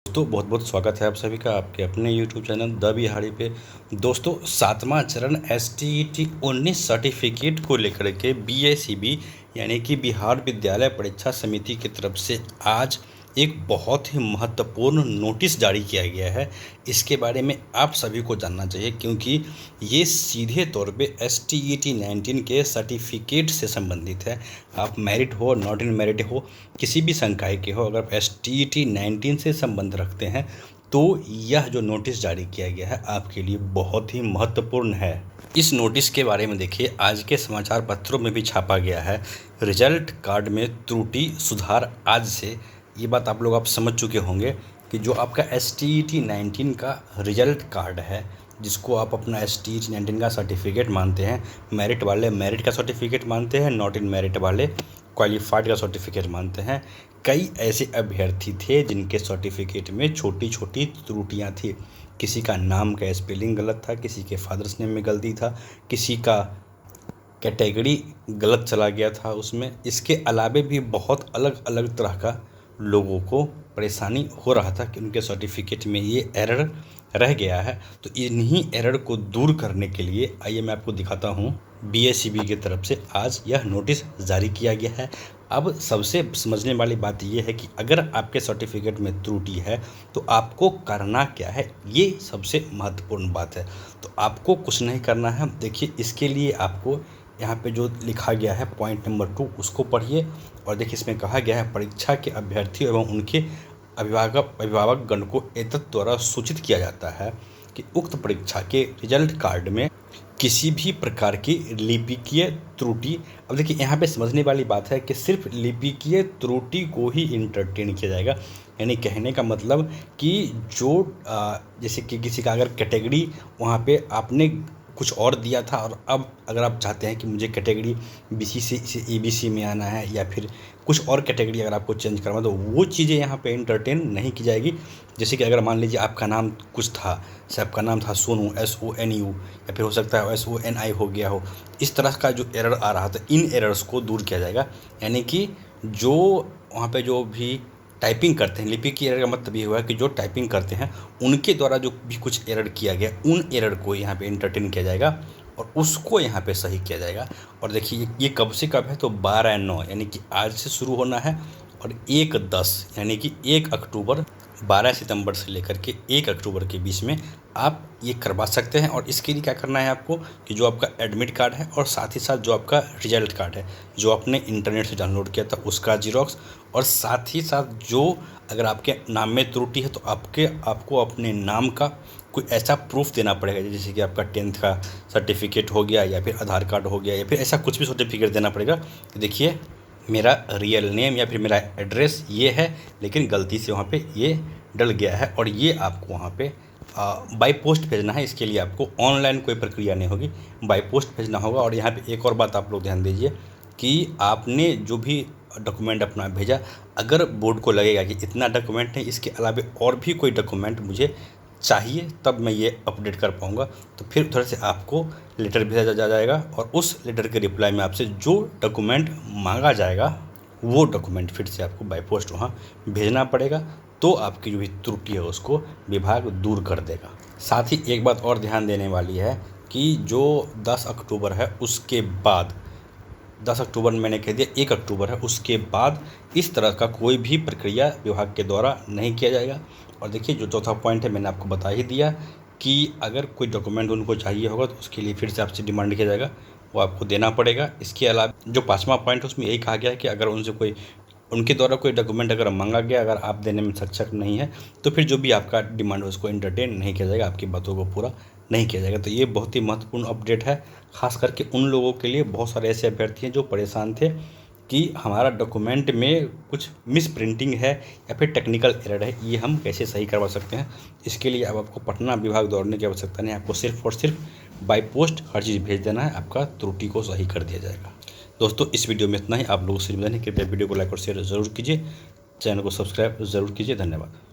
दोस्तों बहुत बहुत स्वागत है आप सभी का आपके अपने YouTube चैनल द बिहारी पे। दोस्तों 7वां चरण STET 19 सर्टिफिकेट को लेकर के BICB यानी कि बिहार विद्यालय परीक्षा समिति की तरफ से आज एक बहुत ही महत्वपूर्ण नोटिस जारी किया गया है। इसके बारे में आप सभी को जानना चाहिए क्योंकि ये सीधे तौर पे STET 19 के सर्टिफिकेट से संबंधित है। आप मेरिट हो नॉट इन मेरिट हो किसी भी संकाय के हो, अगर आप STET 19 से संबंध रखते हैं तो यह जो नोटिस जारी किया गया है आपके लिए बहुत ही महत्वपूर्ण है। इस नोटिस के बारे में देखिए, आज के समाचार पत्रों में भी छापा गया है। रिजल्ट कार्ड में त्रुटि सुधार आज से, ये बात आप समझ चुके होंगे कि जो आपका STET 19 का रिजल्ट कार्ड है, जिसको आप अपना STET 19 का सर्टिफिकेट मानते हैं, मेरिट वाले मेरिट का सर्टिफिकेट मानते हैं, नॉट इन मेरिट वाले क्वालिफाइड का सर्टिफिकेट मानते हैं। कई ऐसे अभ्यर्थी थे जिनके सर्टिफिकेट में छोटी छोटी त्रुटियां थी। किसी का नाम का स्पेलिंग गलत था, किसी के फादर्स नेम में गलती था, किसी का कैटेगरी गलत चला गया था उसमें। इसके अलावे भी बहुत अलग अलग तरह का लोगों को परेशानी हो रहा था कि उनके सर्टिफिकेट में ये एरर रह गया है। तो इन्हीं एरर को दूर करने के लिए आइए मैं आपको दिखाता हूँ, BICB की तरफ से आज यह नोटिस जारी किया गया है। अब सबसे समझने वाली बात यह है कि अगर आपके सर्टिफिकेट में त्रुटि है तो आपको करना क्या है, ये सबसे महत्वपूर्ण बात है। तो आपको कुछ नहीं करना है। देखिए, इसके लिए आपको यहाँ पे जो लिखा गया है पॉइंट नंबर 2 उसको पढ़िए और देखिए इसमें कहा गया है, परीक्षा के अभ्यर्थियों एवं उनके अभिभावकगण को एतत् द्वारा सूचित किया जाता है कि उक्त परीक्षा के रिजल्ट कार्ड में किसी भी प्रकार की लिपिकीय त्रुटि, अब देखिए यहाँ पे समझने वाली बात है कि सिर्फ लिपिकीय त्रुटि को ही इंटरटेन किया जाएगा। यानी कहने का मतलब कि जो जैसे कि किसी का अगर कैटेगरी वहाँ पे आपने कुछ और दिया था और अब अगर आप चाहते हैं कि मुझे कैटेगरी BC से ABC में आना है या फिर कुछ और कैटेगरी अगर आपको चेंज करना, तो वो चीज़ें यहाँ पे इंटरटेन नहीं की जाएगी। जैसे कि अगर मान लीजिए आपका नाम कुछ था, जैसे आपका नाम था सोनू SONU, या फिर हो सकता है SONI हो गया हो, इस तरह का जो एरर आ रहा था, इन एरर्स को दूर किया जाएगा। यानी कि जो वहाँ पे जो भी टाइपिंग करते हैं, लिपि की एरर का मतलब ये हुआ कि जो टाइपिंग करते हैं उनके द्वारा जो भी कुछ एरर किया गया, उन एरर को यहाँ पे इंटरटेन किया जाएगा और उसको यहाँ पे सही किया जाएगा। और देखिए ये कब से कब है, तो 12/9 यानी कि आज से शुरू होना है और 1/10 यानी कि 1 अक्टूबर, 12 सितंबर से लेकर के 1 अक्टूबर के बीच में आप ये करवा सकते हैं। और इसके लिए क्या करना है आपको कि जो आपका एडमिट कार्ड है और साथ ही साथ जो आपका रिजल्ट कार्ड है जो आपने इंटरनेट से डाउनलोड किया था उसका जीरोक्स, और साथ ही साथ जो अगर आपके नाम में त्रुटि है तो आपको अपने नाम का कोई ऐसा प्रूफ देना पड़ेगा, जैसे कि आपका 10th का सर्टिफिकेट हो गया या फिर आधार कार्ड हो गया या फिर ऐसा कुछ भी सर्टिफिकेट देना पड़ेगा कि देखिए मेरा रियल नेम या फिर मेरा एड्रेस ये है, लेकिन गलती से वहाँ पे ये डल गया है और ये आपको वहाँ पे बाय पोस्ट भेजना है। इसके लिए आपको ऑनलाइन कोई प्रक्रिया नहीं होगी, बाय पोस्ट भेजना होगा। और यहाँ पे एक और बात आप लोग ध्यान दीजिए कि आपने जो भी डॉक्यूमेंट अपना भेजा, अगर बोर्ड को लगेगा कि इतना डॉक्यूमेंट है, इसके अलावा और भी कोई डॉक्यूमेंट मुझे चाहिए तब मैं ये अपडेट कर पाऊँगा, तो फिर उधर से आपको लेटर भेजा जाएगा और उस लेटर के रिप्लाई में आपसे जो डॉक्यूमेंट मांगा जाएगा वो डॉक्यूमेंट फिर से आपको बाय पोस्ट वहाँ भेजना पड़ेगा। तो आपकी जो भी त्रुटि है उसको विभाग दूर कर देगा। साथ ही एक बात और ध्यान देने वाली है कि जो 10 अक्टूबर है उसके बाद, 10 अक्टूबर मैंने कह दिया 1 अक्टूबर है, उसके बाद इस तरह का कोई भी प्रक्रिया विभाग के द्वारा नहीं किया जाएगा। और देखिए जो चौथा पॉइंट है मैंने आपको बता ही दिया कि अगर कोई डॉक्यूमेंट उनको चाहिए होगा तो उसके लिए फिर से आपसे डिमांड किया जाएगा, वो आपको देना पड़ेगा। इसके अलावा जो 5वां पॉइंट है उसमें यही कहा गया है कि अगर उनके द्वारा कोई डॉक्यूमेंट अगर मांगा गया, अगर आप देने में सक्षम नहीं है तो फिर जो भी आपका डिमांड है उसको एंटरटेन नहीं किया जाएगा, आपकी बातों को पूरा नहीं किया जाएगा। तो ये बहुत ही महत्वपूर्ण अपडेट है, खास करके उन लोगों के लिए। बहुत सारे ऐसे अभ्यर्थी हैं जो परेशान थे कि हमारा डॉक्यूमेंट में कुछ मिस प्रिंटिंग है या फिर टेक्निकल एरर है, ये हम कैसे सही करवा सकते हैं। इसके लिए अब आपको पटना विभाग दौड़ने की आवश्यकता नहीं, आपको सिर्फ और सिर्फ बाय पोस्ट हर चीज़ भेज देना है, आपका त्रुटि को सही कर दिया जाएगा। दोस्तों इस वीडियो में इतना ही। आप लोगों से निवेदन है, कृपया वीडियो को लाइक और शेयर ज़रूर कीजिए, चैनल को सब्सक्राइब ज़रूर कीजिए। धन्यवाद।